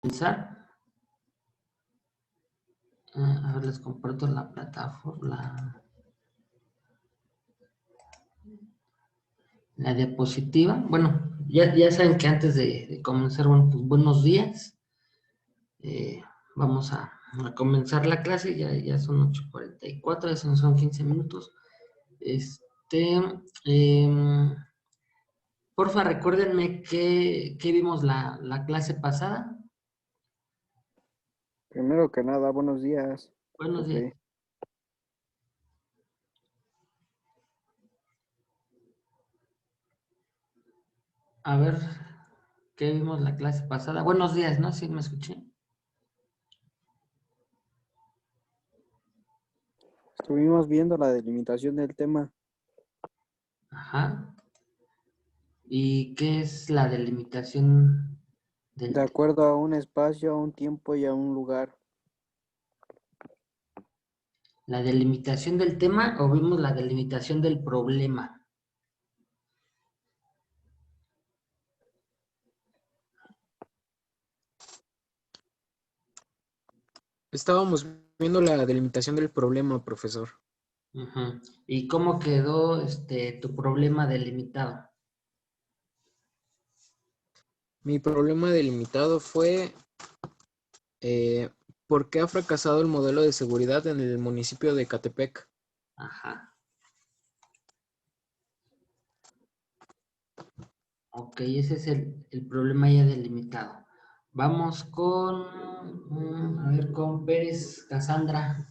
comenzar. A ver, les comparto la plataforma, la diapositiva. Bueno, ya saben que antes de comenzar, bueno, pues buenos días. Vamos a comenzar la clase, ya son 8:44, ya son 15 minutos. Porfa, recuérdenme que vimos la clase pasada. Primero que nada, buenos días. Buenos días. profe. A ver, ¿qué vimos la clase pasada? Buenos días, ¿no? ¿Sí me escuché? Estuvimos viendo la delimitación del tema. Ajá. ¿Y qué es la delimitación del De tema? acuerdo a un espacio, a un tiempo y a un lugar. ¿La delimitación del tema o vimos la delimitación del problema? Estábamos viendo la delimitación del problema, profesor. Ujú. ¿Y cómo quedó tu problema delimitado? Mi problema delimitado fue ¿por qué ha fracasado el modelo de seguridad en el municipio de Ecatepec? Ajá. Ok, ese es el problema ya delimitado. Vamos a ver, con Pérez Casandra.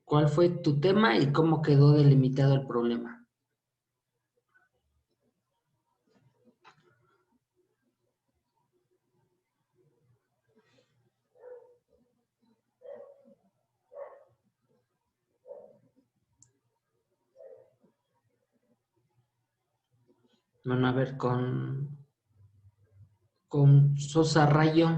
¿Cuál fue tu tema y cómo quedó delimitado el problema? Bueno, a ver, con Sosa Rayo.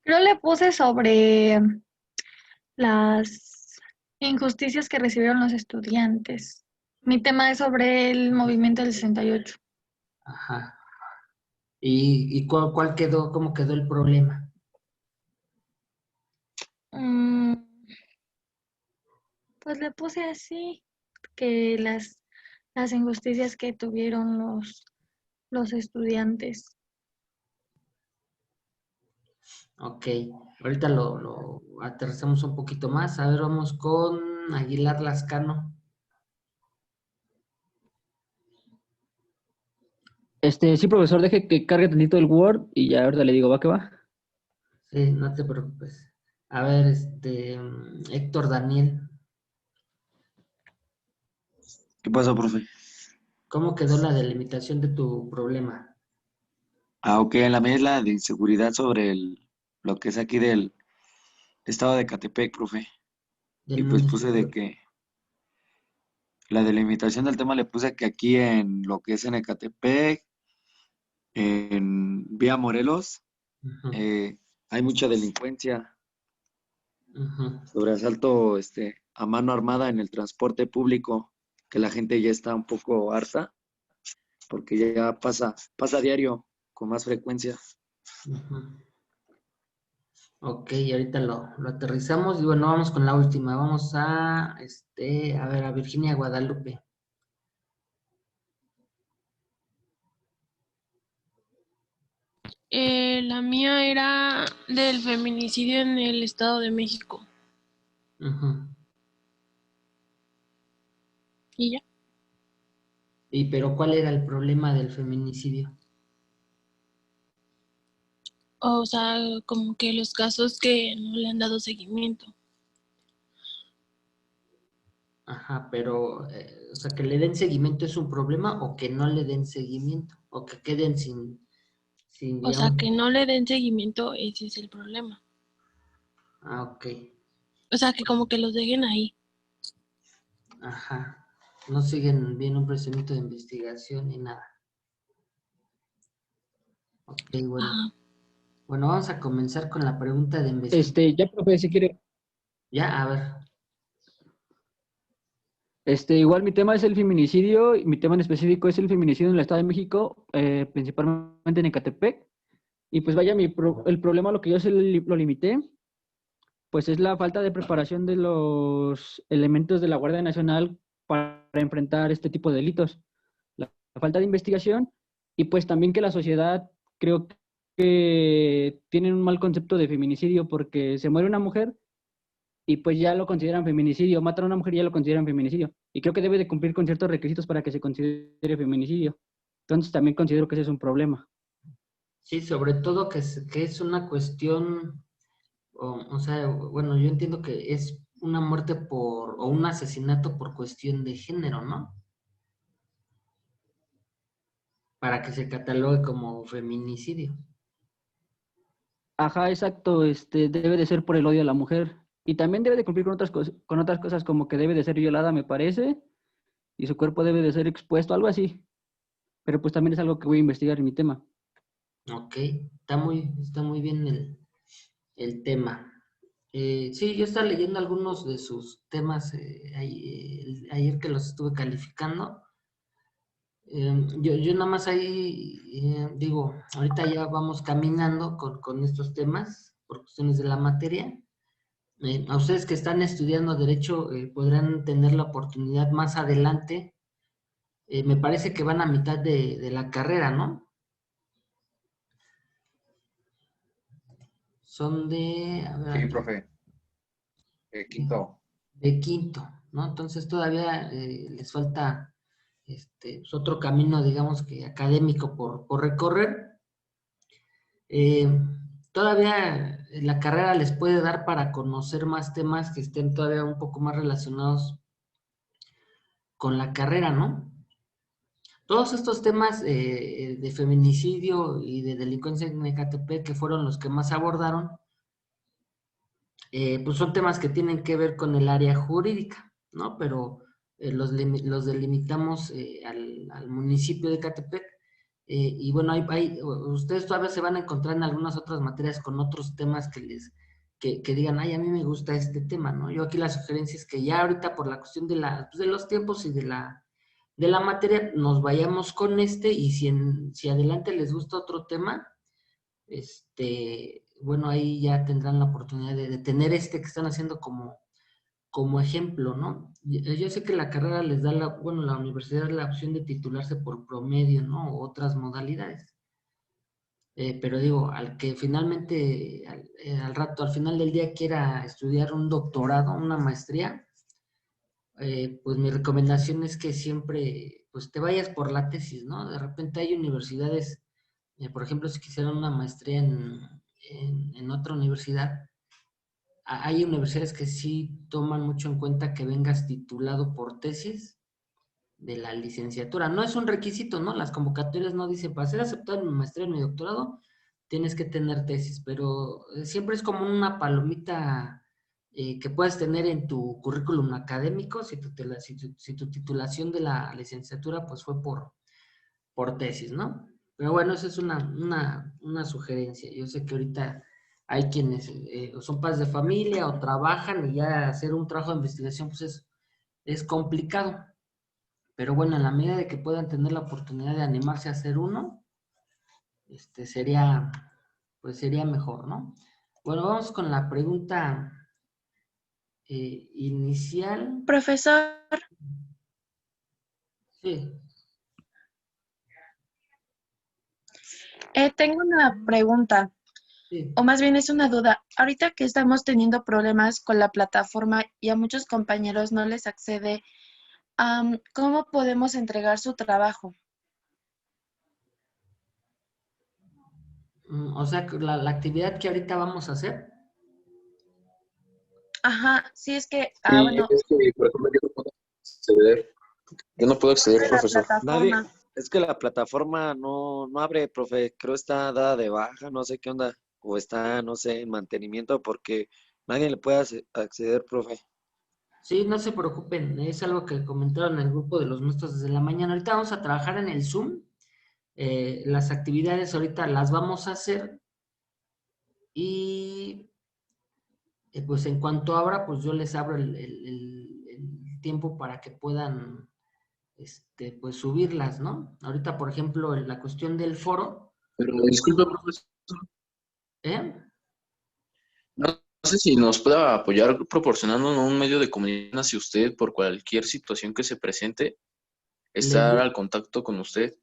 Yo le puse sobre las injusticias que recibieron los estudiantes. Mi tema es sobre el movimiento del 68. Ajá. ¿Y cuál quedó, cómo quedó el problema? Pues le puse así, que las injusticias que tuvieron los estudiantes. Ok, ahorita lo aterrizamos un poquito más. A ver, vamos con Aguilar Lascano. Sí, profesor, deje que cargue tantito el Word y ya ahorita le digo, ¿va que va? Sí, no te preocupes. A ver, Héctor Daniel, ¿Qué pasa, profe? ¿cómo quedó la delimitación de tu problema? Ok, en la mesa de inseguridad sobre lo que es aquí del estado de Catepec, profe. Del Y pues puse de municipio. que la delimitación del tema le puse que aquí en lo que es en Ecatepec, en Vía Morelos, Ujú, hay mucha delincuencia ujú. sobre asalto a mano armada en el transporte público, que la gente ya está un poco harta, porque ya pasa diario con más frecuencia. Ujú. Ok, ahorita lo aterrizamos y bueno, vamos con la última. Vamos a ver, a Virginia Guadalupe. La mía era del feminicidio en el Estado de México. Ujú. ¿Y ya? Pero ¿cuál era el problema del feminicidio? O sea, como que los casos que no le han dado seguimiento. Ajá, pero, o sea, que le den seguimiento es un problema o que no le den seguimiento o que queden sin O sea, digamos. que no le den seguimiento, ese es el problema. Ah, ok. O sea, que como que los dejen ahí. Ajá. No siguen bien un procedimiento de investigación ni nada. Ok, bueno. Ajá. Bueno, vamos a comenzar con la pregunta de investigación. Ya, profe, si quiere. Ya, a ver. Igual mi tema es el feminicidio, y mi tema en específico es el feminicidio en el Estado de México, principalmente en Ecatepec. Y pues vaya, el problema, lo que yo lo limité, pues es la falta de preparación de los elementos de la Guardia Nacional para enfrentar este tipo de delitos. La falta de investigación y pues también que la sociedad creo que tiene un mal concepto de feminicidio porque se muere una mujer y pues ya lo consideran feminicidio, matan a una mujer y ya lo consideran feminicidio. Y creo que debe de cumplir con ciertos requisitos para que se considere feminicidio. Entonces también considero que ese es un problema. Sí, sobre todo que es una cuestión, o sea, bueno, yo entiendo que es una muerte o un asesinato por cuestión de género, ¿no? Para que se catalogue como feminicidio. Ajá, exacto, debe de ser por el odio a la mujer. Y también debe de cumplir con otras cosas como que debe de ser violada, me parece, y su cuerpo debe de ser expuesto, algo así. Pero pues también es algo que voy a investigar en mi tema. Ok, está muy bien el tema. Sí, yo estaba leyendo algunos de sus temas ayer que los estuve calificando. Yo nada más ahí digo, ahorita ya vamos caminando con estos temas por cuestiones de la materia. A ustedes que están estudiando Derecho podrán tener la oportunidad más adelante. Me parece que van a mitad de la carrera, ¿no? Son a ver, Sí, aquí, profe. Quinto. de quinto, ¿no? Entonces todavía les falta pues, otro camino, digamos que académico por recorrer. Eh, Todavía la carrera les puede dar para conocer más temas que estén todavía un poco más relacionados con la carrera, ¿no? Todos estos temas de feminicidio y de delincuencia en Ecatepec, que fueron los que más abordaron, pues son temas que tienen que ver con el área jurídica, ¿no? Pero los delimitamos al municipio de Ecatepec. Y bueno, ustedes todavía se van a encontrar en algunas otras materias con otros temas que digan, ay, a mí me gusta este tema, ¿no? Yo aquí la sugerencia es que ya ahorita por la cuestión pues, de los tiempos y de la materia nos vayamos con y si adelante les gusta otro tema, bueno, ahí ya tendrán la oportunidad de tener que están haciendo como ejemplo, ¿no? Yo sé que la carrera les da bueno, la universidad la opción de titularse por promedio, ¿no? O otras modalidades. Pero digo, al que finalmente, al final del día quiera estudiar un doctorado, una maestría, pues mi recomendación es que siempre, pues te vayas por la tesis, ¿no? De repente hay universidades, por ejemplo, si quisieran una maestría en otra universidad, hay universidades que sí toman mucho en cuenta que vengas titulado por tesis de la licenciatura. No es un requisito, ¿no? Las convocatorias no dicen, para ser aceptado en mi maestría, en mi doctorado, tienes que tener tesis, pero siempre es como una palomita que puedes tener en tu currículum académico si tu titulación de la licenciatura pues fue por tesis, ¿no? Pero bueno, esa es una sugerencia. Yo sé que ahorita hay quienes son padres de familia o trabajan y ya hacer un trabajo de investigación pues es complicado. Pero bueno, en la medida de que puedan tener la oportunidad de animarse a hacer uno, sería mejor, ¿no? Bueno, vamos con la pregunta inicial. Profesor, Sí, tengo una pregunta, sí. o más bien es una duda. Ahorita que estamos teniendo problemas con la plataforma y a muchos compañeros no les accede, ¿cómo podemos entregar su trabajo? O sea, la actividad que ahorita vamos a hacer. Ajá, sí es que, Sí, bueno, es que, por ejemplo, yo no puedo acceder. Yo no puedo acceder, la profesor. Nadie, plataforma. es que la plataforma no abre, profe, creo está dada de baja, no sé qué onda, o está, no sé, en mantenimiento porque nadie le puede acceder, profe. Sí, no se preocupen, es algo que comentaron en el grupo de los maestros desde la mañana. Ahorita vamos a trabajar en el Zoom. Las actividades ahorita las vamos a hacer y pues en cuanto abra, pues yo les abro el tiempo para que puedan pues subirlas, ¿no? Ahorita, por ejemplo, en la cuestión del foro, Pero disculpe, profesor, ¿eh? no sé si nos pueda apoyar proporcionándonos un medio de comunicación hacia usted por cualquier situación que se presente, Les, estar di- al contacto con usted.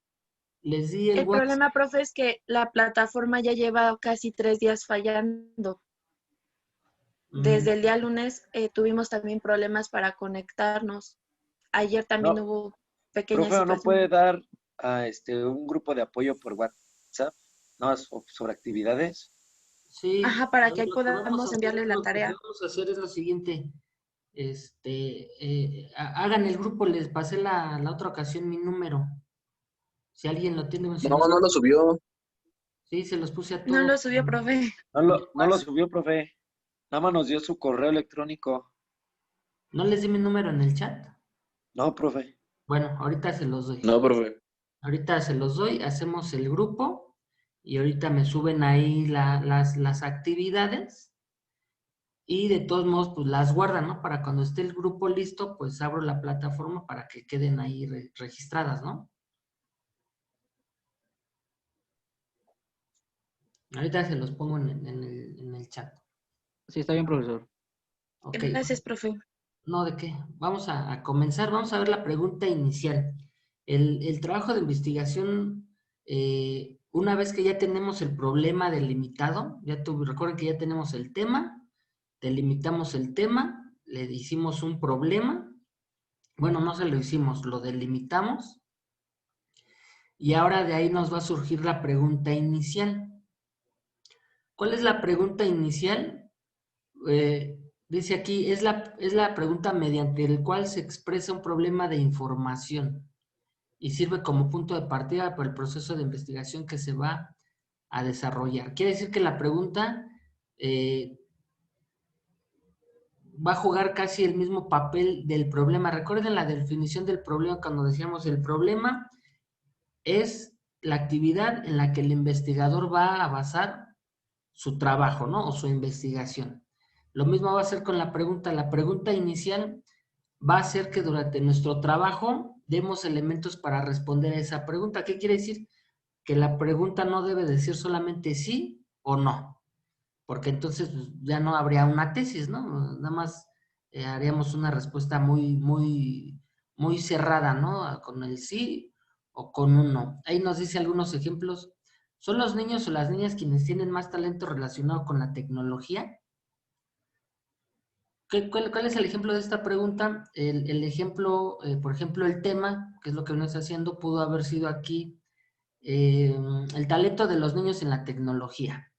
les di el El WhatsApp. problema, profe, es que la plataforma ya lleva casi 3 días fallando. Mm, Desde el día lunes tuvimos también problemas para conectarnos. Ayer también No, hubo pequeñas profe, ¿no puede situaciones. dar a un grupo de apoyo por WhatsApp, no, sobre actividades? sí, Ajá, para que ahí lo que vamos a podamos hacer, enviarles la lo que tarea. vamos a hacer es lo siguiente. Hagan el grupo, les pasé la otra ocasión mi número. Si alguien lo tiene, si No, no, no lo subió. sí, se los puse a No todos lo subió, profe. en el No lo WhatsApp. subió, profe. Nada más nos dio su correo electrónico. ¿No les di mi número en el chat? No, profe. Bueno, ahorita se los doy. No, profe. Ahorita se los doy, hacemos el grupo y ahorita me suben ahí las actividades y de todos modos pues las guardan, ¿no? Para cuando esté el grupo listo, pues abro la plataforma para que queden ahí registradas, ¿no? Ahorita se los pongo en el chat. Sí, está bien, profesor. Ok, Gracias, profe. no, ¿de qué? Vamos a comenzar, vamos a ver la pregunta inicial. El trabajo de investigación, una vez que ya tenemos el problema delimitado, recuerden que ya tenemos el tema, delimitamos el tema, le hicimos un problema, bueno, no se lo hicimos, lo delimitamos, y ahora de ahí nos va a surgir la pregunta inicial. ¿Cuál es la pregunta inicial? Dice aquí, es la pregunta mediante el cual se expresa un problema de información y sirve como punto de partida para el proceso de investigación que se va a desarrollar. Quiere decir que la pregunta va a jugar casi el mismo papel del problema. Recuerden la definición del problema cuando decíamos el problema es la actividad en la que el investigador va a basar su trabajo, ¿no? O su investigación. Lo mismo va a ser con la pregunta. La pregunta inicial va a ser que durante nuestro trabajo demos elementos para responder a esa pregunta. ¿Qué quiere decir? Que la pregunta no debe decir solamente sí o no, porque entonces pues, ya no habría una tesis, ¿no? Nada más haríamos una respuesta muy cerrada, ¿no? Con el sí o con un no. Ahí nos dice algunos ejemplos. ¿Son los niños o las niñas quienes tienen más talento relacionado con la tecnología? ¿Cuál es el ejemplo de esta pregunta? El ejemplo, por ejemplo, el tema, que es lo que uno está haciendo, pudo haber sido aquí el talento de los niños en la tecnología.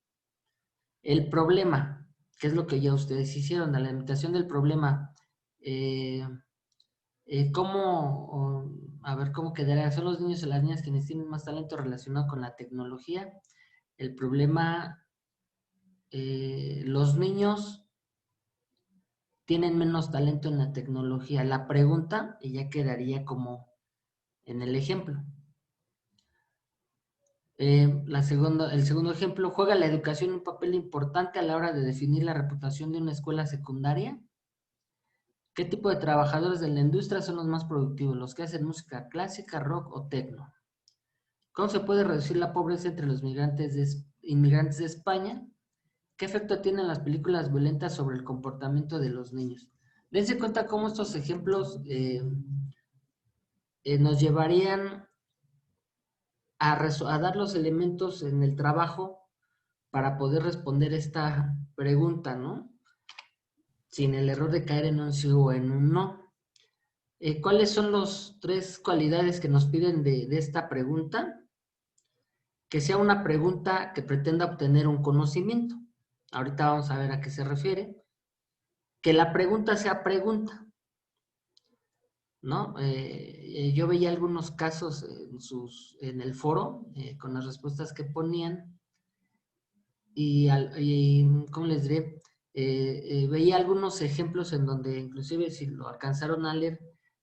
El problema, que es lo que ya ustedes hicieron, la limitación del problema. A ver, ¿cómo quedaría? ¿Son los niños o las niñas quienes tienen más talento relacionado con la tecnología? El problema, los niños tienen menos talento en la tecnología. La pregunta, y ya quedaría como en el ejemplo. El segundo ejemplo, ¿juega la educación un papel importante a la hora de definir la reputación de una escuela secundaria? ¿Qué tipo de trabajadores de la industria son los más productivos? ¿Los que hacen música clásica, rock o techno? ¿Cómo se puede reducir la pobreza entre los inmigrantes de España? ¿Qué efecto tienen las películas violentas sobre el comportamiento de los niños? Dense cuenta cómo estos ejemplos nos llevarían a dar los elementos en el trabajo para poder responder esta pregunta, ¿no? Sin el error de caer en un sí o en un no. ¿Cuáles son las 3 cualidades que nos piden de esta pregunta? Que sea una pregunta que pretenda obtener un conocimiento. Ahorita vamos a ver a qué se refiere. Que la pregunta sea pregunta, ¿no? Yo veía algunos casos en el foro con las respuestas que ponían y ¿cómo les diré? Veía algunos ejemplos en donde inclusive si lo alcanzaron a leer,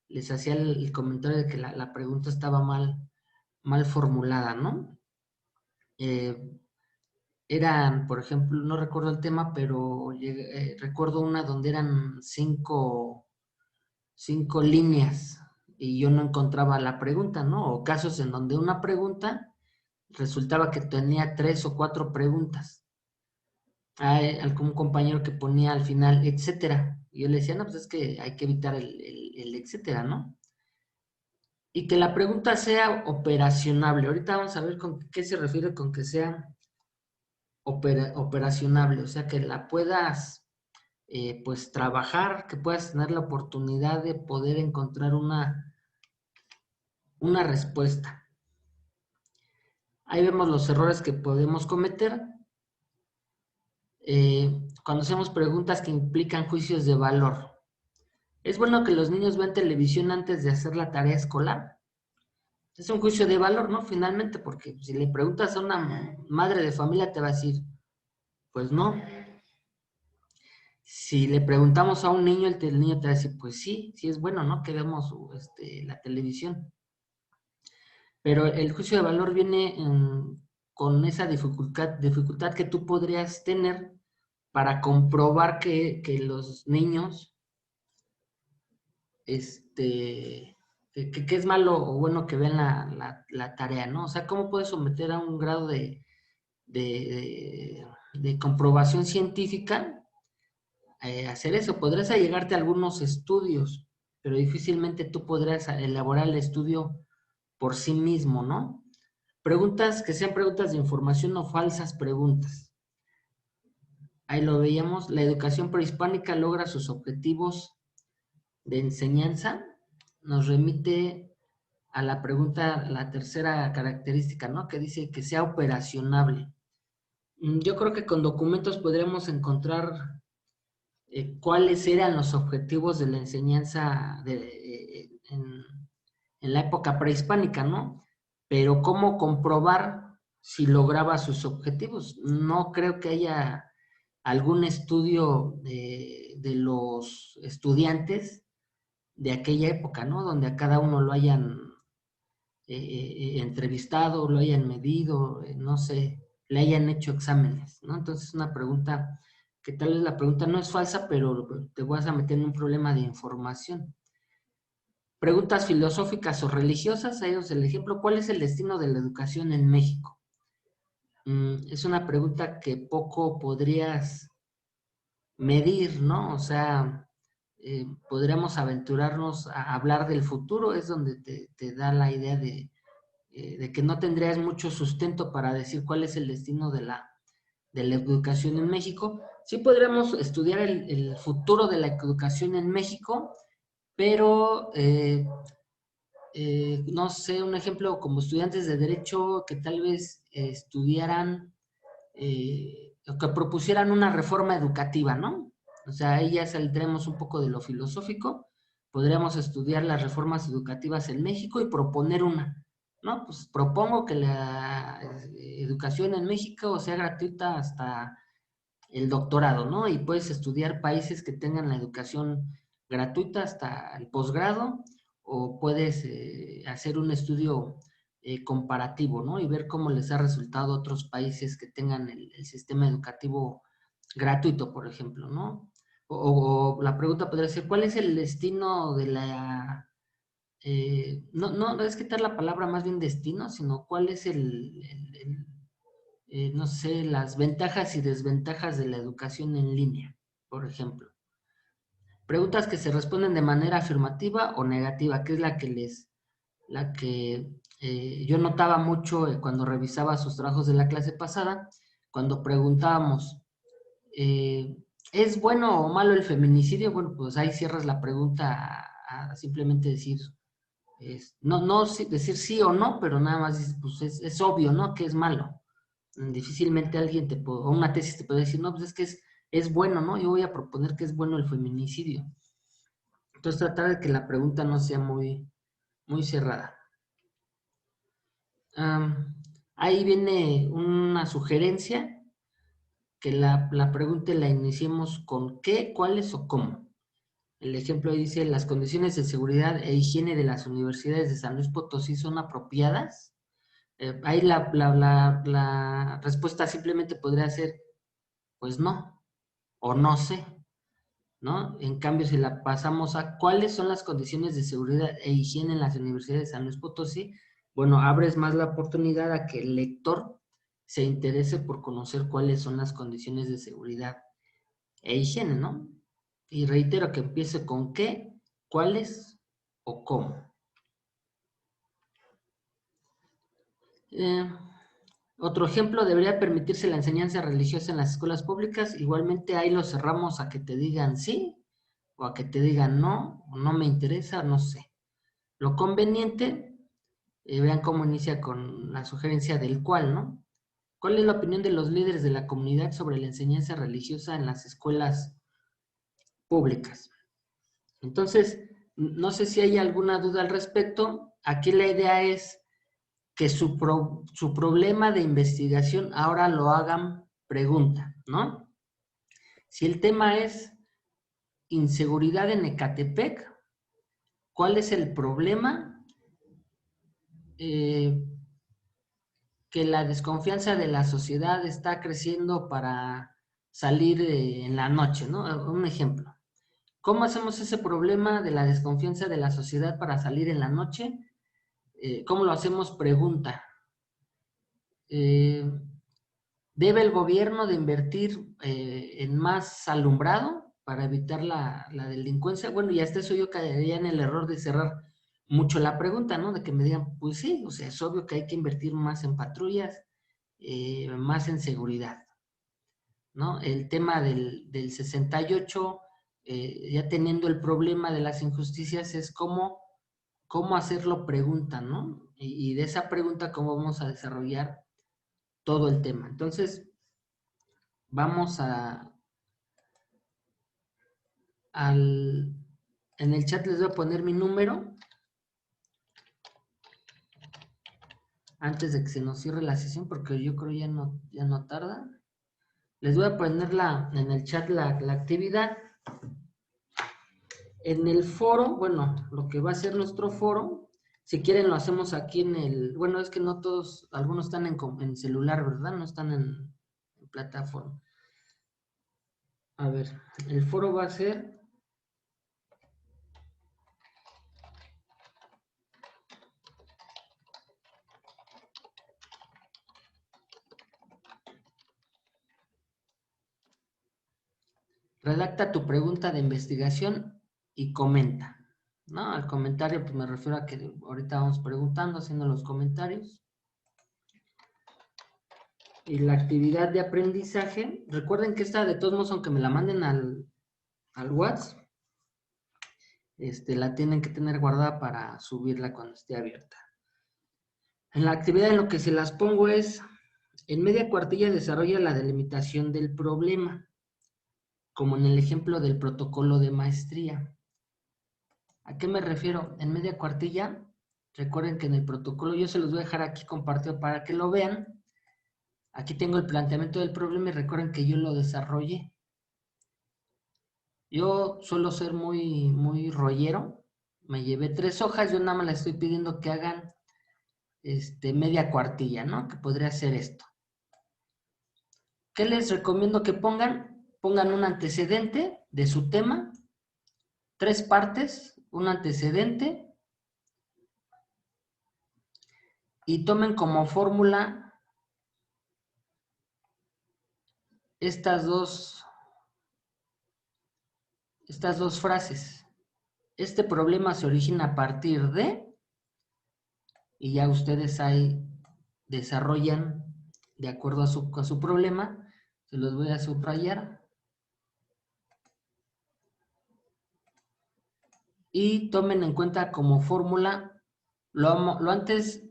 les hacía el comentario de que la pregunta estaba mal formulada, ¿no? eran, por ejemplo, no recuerdo el tema, pero recuerdo una donde eran cinco líneas y yo no encontraba la pregunta, ¿no? O casos en donde una pregunta resultaba que tenía 3 o 4 preguntas. Hay algún compañero que ponía al final, etcétera. Y yo le decía, no, pues es que hay que evitar el etcétera, ¿no? Y que la pregunta sea operacionable. Ahorita vamos a ver con qué se refiere con que sea operacionable, o sea, que la puedas pues trabajar, que puedas tener la oportunidad de poder encontrar una respuesta. Ahí vemos los errores que podemos cometer cuando hacemos preguntas que implican juicios de valor. ¿Es bueno que los niños vean televisión antes de hacer la tarea escolar? Es un juicio de valor, ¿no? Finalmente, porque si le preguntas a una madre de familia te va a decir, pues no. Si le preguntamos a un niño, el niño te va a decir, pues sí, sí es bueno, ¿no? Que vemos la televisión. Pero el juicio de valor viene con esa dificultad que tú podrías tener para comprobar que los niños, que es malo o bueno que vean la tarea, ¿no? O sea, ¿cómo puedes someter a un grado de comprobación científica hacer eso? Podrás allegarte a algunos estudios, pero difícilmente tú podrás elaborar el estudio por sí mismo, ¿no? Preguntas que sean preguntas de información o falsas preguntas. Ahí lo veíamos, la educación prehispánica logra sus objetivos de enseñanza. Nos remite a la pregunta, la tercera característica, ¿no? Que dice que sea operacionable. Yo creo que con documentos podríamos encontrar cuáles eran los objetivos de la enseñanza en la época prehispánica, ¿no? Pero cómo comprobar si lograba sus objetivos. No creo que haya algún estudio de los estudiantes de aquella época, ¿no? Donde a cada uno lo hayan entrevistado, lo hayan medido, no sé, le hayan hecho exámenes, ¿no? Entonces, una pregunta que tal vez la pregunta no es falsa, pero te vas a meter en un problema de información. Preguntas filosóficas o religiosas, ahí es el ejemplo. ¿Cuál es el destino de la educación en México? Es una pregunta que poco podrías medir, ¿no? O sea, podríamos aventurarnos a hablar del futuro, es donde te da la idea de que no tendrías mucho sustento para decir cuál es el destino de la educación en México. Sí podríamos estudiar el futuro de la educación en México, pero no sé, un ejemplo como estudiantes de Derecho que tal vez estudiaran o que propusieran una reforma educativa, ¿no? O sea, ahí ya saldremos un poco de lo filosófico, podríamos estudiar las reformas educativas en México y proponer una, ¿no? Pues propongo que la educación en México sea gratuita hasta el doctorado, ¿no? Y puedes estudiar países que tengan la educación gratuita hasta el posgrado, o puedes hacer un estudio comparativo, ¿no? Y ver cómo les ha resultado a otros países que tengan el sistema educativo gratuito, por ejemplo, ¿no? O la pregunta podría ser, ¿cuál es el destino de la... no es quitar la palabra más bien destino, sino cuál es no sé, las ventajas y desventajas de la educación en línea, por ejemplo. Preguntas que se responden de manera afirmativa o negativa, que es la que yo notaba mucho cuando revisaba sus trabajos de la clase pasada, cuando preguntábamos, ¿es bueno o malo el feminicidio? Bueno, pues ahí cierras la pregunta a simplemente decir, no decir sí o no, pero nada más dices, pues es obvio, ¿no? Que es malo. Difícilmente alguien o una tesis te puede decir, no, pues es que es bueno, ¿no? Yo voy a proponer que es bueno el feminicidio. Entonces tratar de que la pregunta no sea muy, muy cerrada. Ahí viene una sugerencia, que la pregunta la iniciemos con qué, cuáles o cómo. El ejemplo dice, las condiciones de seguridad e higiene de las universidades de San Luis Potosí son apropiadas. Ahí la respuesta simplemente podría ser, pues no, o no sé, ¿no? En cambio, si la pasamos a cuáles son las condiciones de seguridad e higiene en las universidades de San Luis Potosí, bueno, abres más la oportunidad a que el lector se interese por conocer cuáles son las condiciones de seguridad e higiene, ¿no? Y reitero que empiece con qué, cuáles o cómo. Otro ejemplo, debería permitirse la enseñanza religiosa en las escuelas públicas. Igualmente ahí lo cerramos a que te digan sí o a que te digan no, o no me interesa, no sé. Lo conveniente, vean cómo inicia con la sugerencia del cual, ¿no? ¿Cuál es la opinión de los líderes de la comunidad sobre la enseñanza religiosa en las escuelas públicas? Entonces, no sé si hay alguna duda al respecto. Aquí la idea es que su problema de investigación ahora lo hagan pregunta, ¿no? Si el tema es inseguridad en Ecatepec, ¿cuál es el problema? Que la desconfianza de la sociedad está creciendo para salir en la noche, ¿no? Un ejemplo. ¿Cómo hacemos ese problema de la desconfianza de la sociedad para salir en la noche? ¿Cómo lo hacemos? Pregunta. ¿Debe el gobierno de invertir en más alumbrado para evitar la delincuencia? Bueno, y hasta eso yo caería en el error de cerrar mucho la pregunta, ¿no? De que me digan, pues sí, o sea, es obvio que hay que invertir más en patrullas, más en seguridad, ¿no? El tema del 68, ya teniendo el problema de las injusticias, es cómo hacerlo pregunta, ¿no? Y de esa pregunta, cómo vamos a desarrollar todo el tema. Entonces, vamos en el chat les voy a poner mi número antes de que se nos cierre la sesión, porque yo creo ya no tarda. Les voy a poner en el chat la actividad. En el foro, bueno, lo que va a ser nuestro foro, si quieren lo hacemos aquí bueno, es que no todos, algunos están en celular, ¿verdad? No están en plataforma. A ver, el foro va a ser... Redacta tu pregunta de investigación y comenta, ¿no? Al comentario, pues me refiero a que ahorita vamos preguntando, haciendo los comentarios. Y la actividad de aprendizaje, recuerden que esta de todos modos, aunque me la manden al WhatsApp, la tienen que tener guardada para subirla cuando esté abierta. En la actividad en lo que se las pongo es, en media cuartilla desarrolla la delimitación del problema, como en el ejemplo del protocolo de maestría. ¿A qué me refiero? En media cuartilla, recuerden que en el protocolo, yo se los voy a dejar aquí compartido para que lo vean. Aquí tengo el planteamiento del problema y recuerden que yo lo desarrollé. Yo suelo ser muy rollero. Me llevé 3 hojas, yo nada más les estoy pidiendo que hagan media cuartilla, ¿no? Que podría ser esto. ¿Qué les recomiendo que pongan? Pongan un antecedente de su tema, 3 partes, un antecedente, y tomen como fórmula estas dos frases. Este problema se origina a partir de, y ya ustedes ahí desarrollan de acuerdo a su problema. Se los voy a subrayar. Y tomen en cuenta como fórmula, lo antes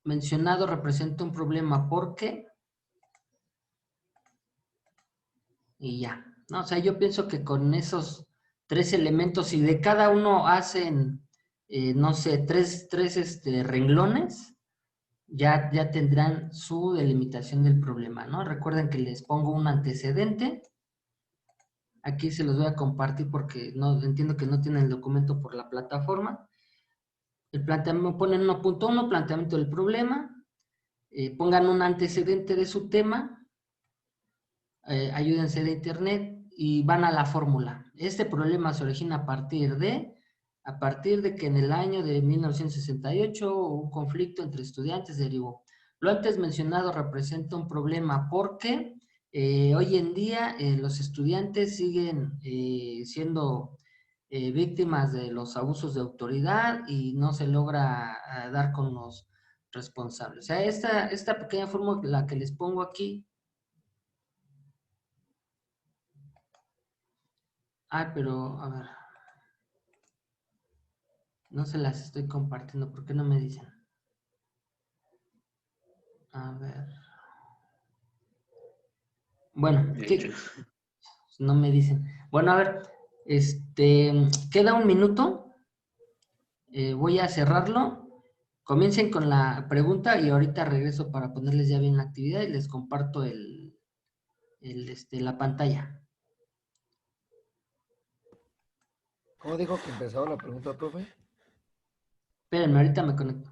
mencionado representa un problema porque, y ya, ¿no? O sea, yo pienso que con esos 3 elementos, si de cada uno hacen, no sé, 3 renglones, ya tendrán su delimitación del problema, ¿no? Recuerden que les pongo un antecedente. Aquí se los voy a compartir porque no entiendo que no tienen el documento por la plataforma. El planteamiento, ponen 1.1, planteamiento del problema. pongan un antecedente de su tema, ayúdense de internet y van a la fórmula. Este problema se origina a partir de que en el año de 1968 hubo un conflicto entre estudiantes derivó. Lo antes mencionado representa un problema porque hoy en día los estudiantes siguen siendo víctimas de los abusos de autoridad y no se logra dar con los responsables. O sea, esta pequeña fórmula que les pongo aquí. Pero, a ver. No se las estoy compartiendo. ¿Por qué no me dicen? A ver. Bueno, no me dicen. Bueno, a ver. Queda un minuto. Voy a cerrarlo. Comiencen con la pregunta y ahorita regreso para ponerles ya bien la actividad y les comparto la pantalla. ¿Cómo dijo que empezaba la pregunta, profe? Espérenme, ahorita me conecto.